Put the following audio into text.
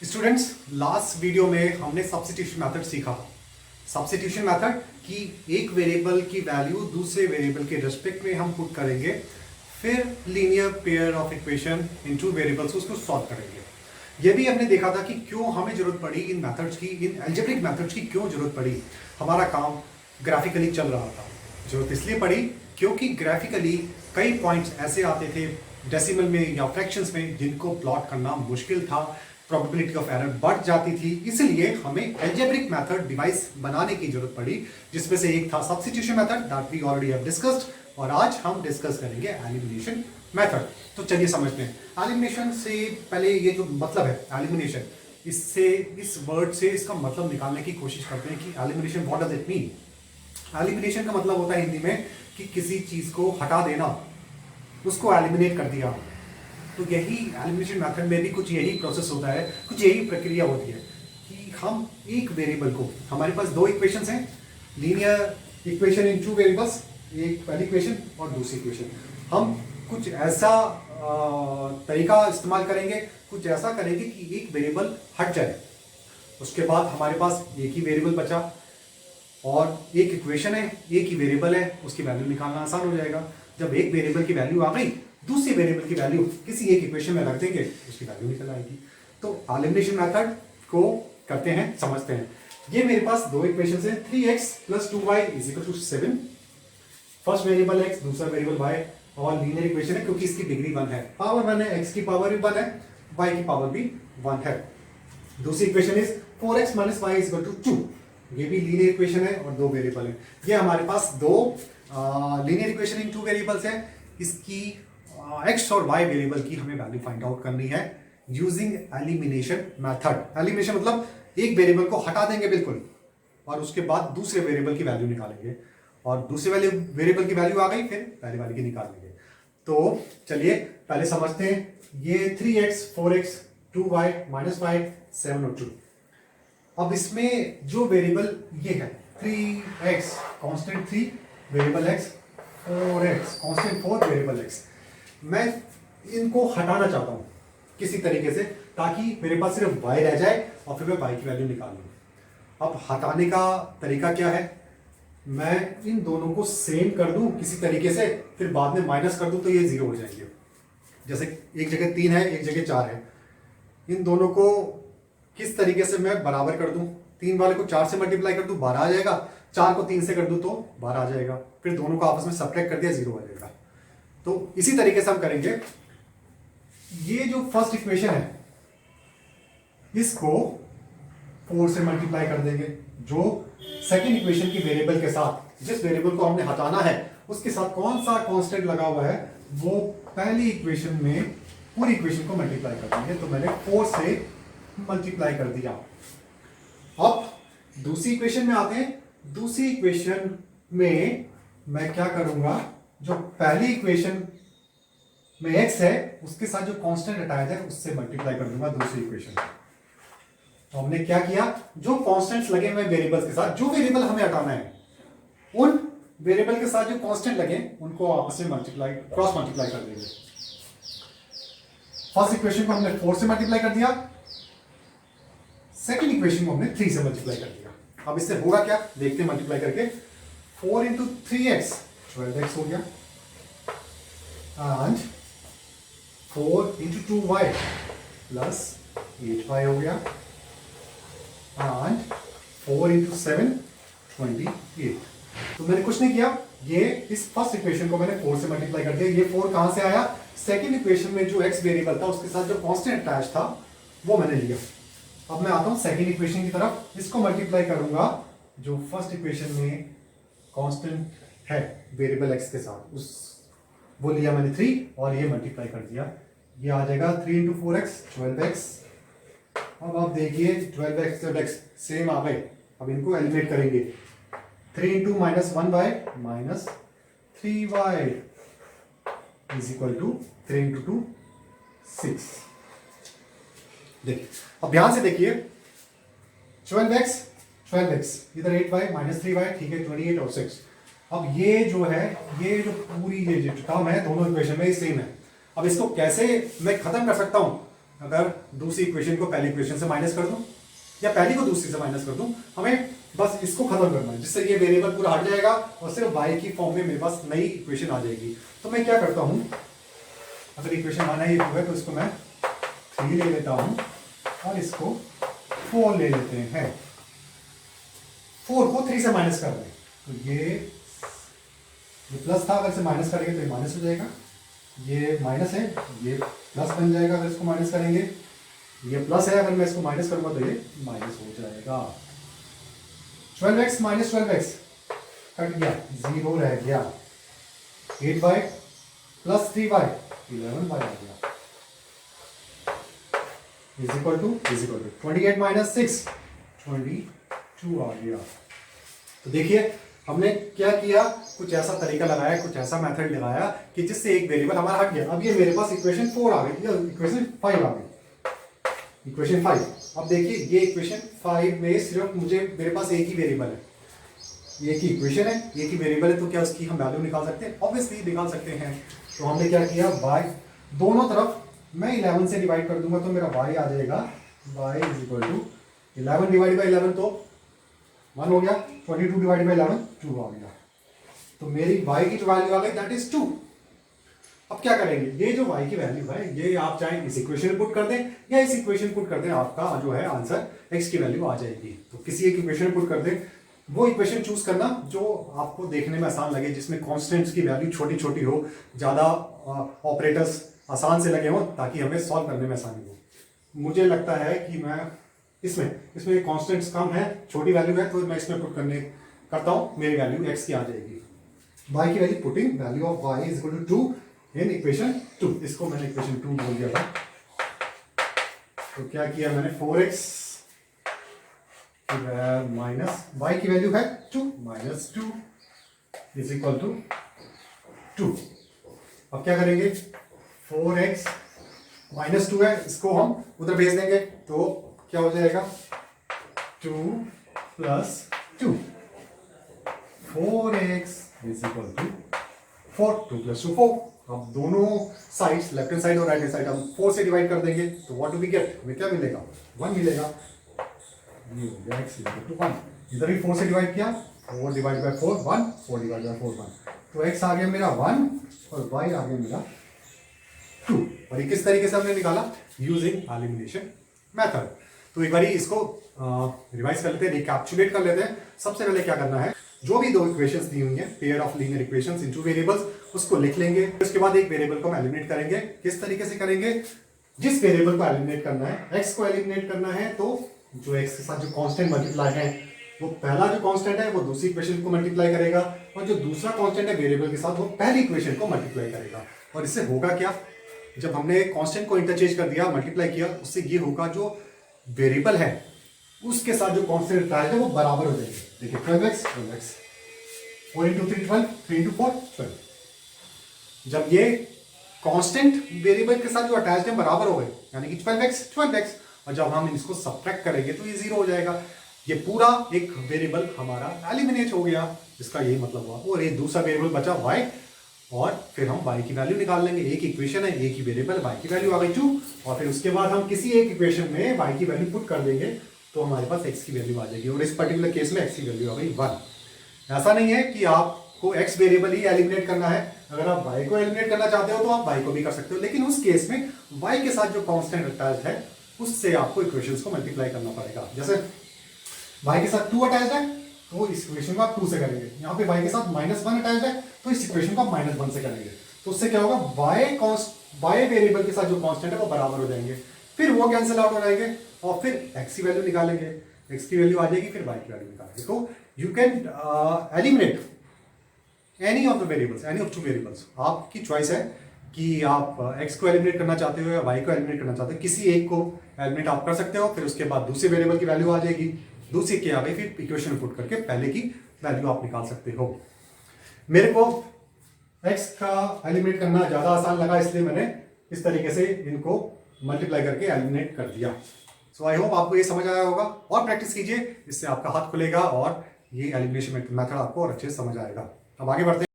Students, last video में हमने substitution method सीखा। सब्स्टिट्यूशन मेथड कि एक वेरिएबल की वैल्यू दूसरे वेरिएबल के रिस्पेक्ट में हम पुट करेंगे, फिर linear pair of equation in two variables उसको सॉल्व करेंगे। ये भी हमने देखा था कि क्यों हमें जरूरत पड़ी इन मेथड्स की, इन अलजेब्रिक मेथड्स की क्यों जरूरत पड़ी। हमारा काम ग्राफिकली चल रहा था। जरूरत इसलिए पड़ी क्योंकि ग्राफिकली कई पॉइंट्स ऐसे आते थे डेसिमल में या फ्रैक्शंस में जिनको प्लॉट करना मुश्किल था, प्रोबेबिलिटी ऑफ एरर बढ़ जाती थी। इसलिए हमें अलजेब्रिक मेथड डिवाइस बनाने की जरूरत पड़ी, जिसमें से एक था substitution method that we already have discussed, और आज हम डिस्कस करेंगे एलिमिनेशन मेथड। तो चलिए समझते हैं। एलिमिनेशन से पहले ये जो मतलब है एलिमिनेशन, इससे इस वर्ड से इसका मतलब निकालने की कोशिश करते हैं कि elimination what does it mean. Elimination का मतलब होता है हिंदी में कि किसी चीज को हटा देना, उसको एलिमिनेट कर दिया। तो यही एलिमिनेशन मेथड में भी कुछ यही प्रोसेस होता है, कुछ यही प्रक्रिया होती है कि हम एक वेरिएबल को, हमारे पास दो इक्वेशंस हैं, linear equation in two variables, एक पहली इक्वेशन और दूसरी इक्वेशन। हम कुछ ऐसा तरीका इस्तेमाल करेंगे, कुछ ऐसा करेंगे कि एक वेरिएबल हट जाए। उसके बाद हमारे पास एक ही वेरिएबल बचा और एक इक्वेशन है, एक ही वेरिएबल है, उसकी वैल्यू निकालना आसान हो जाएगा। जब एक वेरिएबल की वैल्यू आ गई, दूसरी वेरिएबल की वैल्यू किसी एक इक्वेशन में रख देंगे, उसकी वैल्यू निकल आएगी। तो एलिमिनेशन मेथड को करते हैं, समझते हैं। ये मेरे पास दो इक्वेशंस हैं, 3x + 2y = 7। First variable x, दूसरा वेरिएबल y, और लीनियर इक्वेशन है क्योंकि इसकी डिग्री 1 है। पावर 1 है, x की पावर भी 1 है, y की पावर भी 1 है। दूसरी इक्वेशन इज 4x - y = 2। ये भी लीनियर इक्वेशन है और दो वेरिएबल है। ये हमारे पास दो linear equation in two variables है। इसकी x और y वेरिएबल की हमें वैल्यू फाइंड आउट करनी है यूजिंग एलिमिनेशन मेथड। एलिमिनेशन मतलब एक वेरिएबल को हटा देंगे बिल्कुल, और उसके बाद दूसरे वेरिएबल की वैल्यू निकालेंगे, और दूसरे वाले वेरिएबल की वैल्यू आ गई, फिर पहले वाले की निकाल लेंगे। तो चलिए पहले समझते हैं। ये 3x, 4x, 2y, -y, 7 और 2। अब इसमें जो वेरिएबल ये है 3x constant 3 variable x, 4x constant 4 variable x, मैं इनको हटाना चाहता हूं किसी तरीके से, ताकि मेरे पास सिर्फ y रह जाए और फिर मैं y की वैल्यू निकाल लूं। अब हटाने का तरीका क्या है, मैं इन दोनों को सेम कर दूं किसी तरीके से, फिर बाद में माइनस कर दूं तो ये 0 हो जाएंगे। जैसे एक जगह 3 है, एक जगह 4 है, इन दोनों को किस तरीके से मैं बराबर कर दूं। 3 वाले को 4 से मल्टीप्लाई कर दूं, 12 आ जाएगा। 4 को 3 से कर दूं तो 12 आ जाएगा। फिर दोनों को आपस में सब्ट्रैक्ट कर दिया, 0 आ जाएगा। तो इसी तरीके से हम करेंगे। ये जो फर्स्ट इक्वेशन है इसको 4 से मल्टीप्लाई कर देंगे, जो सेकेंड इक्वेशन की वेरिएबल के साथ, जिस वेरिएबल को हमने हटाना है उसके साथ कौन सा कांस्टेंट लगा हुआ है, वो पहली इक्वेशन में पूरी इक्वेशन को मल्टीप्लाई कर देंगे। तो मैंने 4 से मल्टीप्लाई कर दिया। अब दूसरी इक्वेशन में आते हैं। दूसरी इक्वेशन में मैं क्या करूंगा, जो पहली इक्वेशन में x है उसके साथ जो कांस्टेंट हटाया जाए उससे मल्टीप्लाई कर दूंगा दूसरी इक्वेशन। तो हमने क्या किया, जो कांस्टेंट्स लगे हुए वेरिएबल्स के साथ, जो वेरिएबल हमें हटाना है उन वेरिएबल के साथ जो कांस्टेंट लगे उनको आपस में मल्टीप्लाई, क्रॉस मल्टीप्लाई कर देंगे। फर्स्ट इक्वेशन को हमने 4 से मल्टीप्लाई कर दिया, सेकेंड इक्वेशन को हमने 3 से मल्टीप्लाई कर दिया। अब इससे होगा क्या, देखते हैं मल्टीप्लाई करके। 4 × 3x 12x हो गया, एंड 4 × 2y + 8y हो गया, एंड 4 × 7 28। तो मैंने कुछ नहीं किया, ये इस फर्स्ट इक्वेशन को मैंने 4 से मल्टीप्लाई कर दिया। ये 4 कहां से आया, सेकेंड इक्वेशन में जो x वेरिएबल था उसके साथ जो कांस्टेंट अटैच था वो मैंने लिया। अब मैं आता हूं सेकेंड इक्वेशन की तरफ, इसको मल्टीप्लाई करूंगा जो फर्स्ट इक्वेशन में कांस्टेंट है वेरिएबल x के साथ, उस वो लिया मैंने 3 और ये मल्टीप्लाई कर दिया। ये आ जाएगा 3 × 4x 12x। अब आप देखिए 12x और x सेम आ गए। अब इनको एलिमिनेट करेंगे। 3 × -1y -3y = 3 × 2 6। देखिए, अब ध्यान से देखिए, 12x इधर 8y -3y, ठीक है, 28 और 6। अब ये जो है, ये जो पूरी ये जो टर्म है दोनों इक्वेशन में सेम है। अब इसको कैसे मैं खत्म कर सकता हूं, अगर दूसरी इक्वेशन को पहली इक्वेशन से माइनस कर दूं या पहली को दूसरी से माइनस कर दूं, हमें बस इसको खत्म करना है, जिससे ये वेरिएबल पूरा हट जाएगा और सिर्फ y की फॉर्म में मेरे पास नई इक्वेशन आ जाएगी। तो मैं क्या करता हूं, अगर इक्वेशन माना ये 2 है तो इसको मैं 3 ले लेता हूं और इसको 4 ले लेते हैं। 4 को 3 से माइनस कर रहे हैं, तो ये प्लस था, अगर इसे माइनस करेंगे तो ये माइनस हो जाएगा, ये माइनस है, ये प्लस बन जाएगा अगर इसको माइनस करेंगे, ये प्लस है, अगर मैं इसको माइनस करूंगा तो ये माइनस हो जाएगा। 12x माइनस 12x कट गया, 0 रह गया। 8y प्लस 3y 11y आ गया, इज इक्वल टू 28 माइनस 6 22 आ गया। तो देखिए हमने क्या किया, कुछ ऐसा तरीका लगाया, कुछ ऐसा मेथड लगाया कि जिससे एक वेरिएबल हमारा हट गया। अब ये मेरे पास इक्वेशन 4 आ गई, इक्वेशन 5 आ गई, इक्वेशन 5। अब देखिए ये इक्वेशन 5 में सिर्फ मेरे पास एक ही वेरिएबल है, एक ही इक्वेशन है, एक ही वेरिएबल है, तो क्या उसकी हम वैल्यू निकाल सकते हैं? ऑब्वियसली निकाल सकते हैं। तो हमने क्या किया, y दोनों तरफ मैं 11 से डिवाइड कर दूंगा तो मेरा y आ जाएगा, y is equal to 11 divide by 11 तो 1 हो गया, 22 डिवाइड बाई 11 2 आ गया। तो मेरी y की जो वैल्यू आ गई दैट इज 2। अब क्या करेंगे, ये जो y की वैल्यू है ये आप चाहे इस इक्वेशन में पुट कर दें या इस इक्वेशन में पुट कर दें, आपका जो है आंसर x की वैल्यू आ जाएगी। तो किसी एक इक्वेशन में पुट कर दें, वो इक्वेशन चूज करना जो आपको देखने में आसान लगे, जिसमें कांस्टेंट्स की वैल्यू छोटी छोटी हो, ज़्यादा ऑपरेटर्स आसान से लगे हो, ताकि हमें सॉल्व करने में आसानी हो। मुझे लगता है कि मैं इसमें कांस्टेंट्स कम है, छोटी वैल्यू है, तो मैं इसमें पुट करता हूँ, मेरी वैल्यू x की आ जाएगी। y की value putting value of y is equal to 2 in equation 2। इसको मैंने इक्वेशन 2 बोल दिया था। तो क्या किया मैंने, 4x माइनस y की वैल्यू है 2 माइनस 2 इज इक्वल टू 2। अब क्या करेंगे, 4x माइनस 2 है, इसको हम उधर भेज देंगे तो क्या हो जाएगा, 2 plus 2, 4x is equal to 4, 2 plus 2 4। अब दोनों साइड्स, लेफ्ट हैंड साइड और राइट हैंड साइड हम 4 से डिवाइड कर देंगे तो व्हाट डू वी गेट, हमें क्या मिलेगा, 1 मिलेगा। x इज इक्वल टू 1, इधर भी 4 से डिवाइड किया, 4 डिवाइड बाय 4 1, 4 डिवाइड बाय 4 1, तो x आ गया मेरा 1 और y आ गया मेरा 2। और ये किस तरीके से हमने निकाला, यूजिंग एलिमिनेशन मेथड। तो एक बार इसको रिवाइज कर लेते हैं, रिकैप्चुलेट कर लेते हैं। सबसे पहले क्या करना है, जो भी दो इक्वेशंस दी हुई हैं, pair of linear equations in two variables, उसको लिख लेंगे। उसके बाद एक वेरिएबल को हम एलिमिनेट करेंगे। किस तरीके से करेंगे, जिस वेरिएबल को एलिमिनेट करना है, x को एलिमिनेट करना है, तो जो x के साथ जो कांस्टेंट मल्टीप्लाई है, वो पहला जो कांस्टेंट है वो दूसरी इक्वेशन को मल्टीप्लाई करेगा, और जो दूसरा कांस्टेंट है वेरिएबल के साथ, वो पहली इक्वेशन को मल्टीप्लाई करेगा। और इससे होगा क्या, जब हमने कांस्टेंट को इंटरचेंज कर दिया, मल्टीप्लाई किया, उससे ये होगा जो वेरिएबल है उसके साथ जो कांस्टेंट है वो बराबर हो जाएंगे। देखिए 12x 4 इंटू 3 12, 3 इंटू 4 12। जब ये कांस्टेंट वेरिएबल के साथ जो अटैच्ड है बराबर हो गए, यानी कि 12x, और जब हम इसको सब्ट्रैक्ट करेंगे तो ये 0 हो जाएगा। ये पूरा एक वेरिएबल हमारा एलिमिनेट हो गया, इसका यही मतलब हुआ। और ये दूसरा वेरिएबल बचा y, और फिर हम y की वैल्यू निकाल लेंगे। एक इक्वेशन है, एक ही वेरिएबल, y की वैल्यू आ गई 2, और फिर उसके बाद हम किसी एक इक्वेशन में y की वैल्यू पुट कर देंगे तो हमारे पास x की वैल्यू आ जाएगी। और इस पर्टिकुलर केस में x की वैल्यू आ गई 1। ऐसा नहीं है कि आपको x वेरिएबल ही एलिमिनेट करना है, अगर आप y को एलिमिनेट करना चाहते हो तो आप y को भी कर सकते हो, लेकिन उस केस में y के साथ जो कांस्टेंट अटैच्ड है उससे आपको इक्वेशंस को मल्टीप्लाई करना पड़ेगा। जैसे y के साथ 2 अटैच्ड है तो इस इक्वेशन को आप 2 से करेंगे, यहाँ पे y के साथ -1 अटैच्ड है तो इस इक्वेशन को आप -1 से करेंगे। तो उससे क्या होगा, y वेरिएबल के साथ जो कांस्टेंट है वो बराबर हो जाएंगे, फिर वो कैंसिल आउट हो जाएंगे, और फिर x की वैल्यू निकालेंगे, x की वैल्यू आ जाएगी, फिर y की वैल्यू निकालेंगे। तो you can eliminate any of the variables, any of 2 variables. आपकी चॉइस है कि आप x को एलिमिनेट करना चाहते हो या y को एलिमिनेट करना चाहते हो। किसी एक को एलिमिनेट आप कर सकते हो, फिर उसके बाद दूसरे वेरिएबल की वैल्यू आ जाएगी, दूसरी की आ गई, फिर इक्वेशन में पुट करके पहले की वैल्यू आप निकाल सकते हो। मेरे को x का एलिमिनेट करना ज़्यादा आसान लगा, इसलिए मैंने इस तरीके से इनको मल्टीप्लाई करके एलिमिनेट कर दिया। सो आई होप आपको ये समझ आया होगा, और प्रैक्टिस कीजिए, इससे आपका हाथ खुलेगा और ये एलिमिनेशन मेथड आपको और अच्छे से समझ आएगा। अब आगे बढ़ते हैं।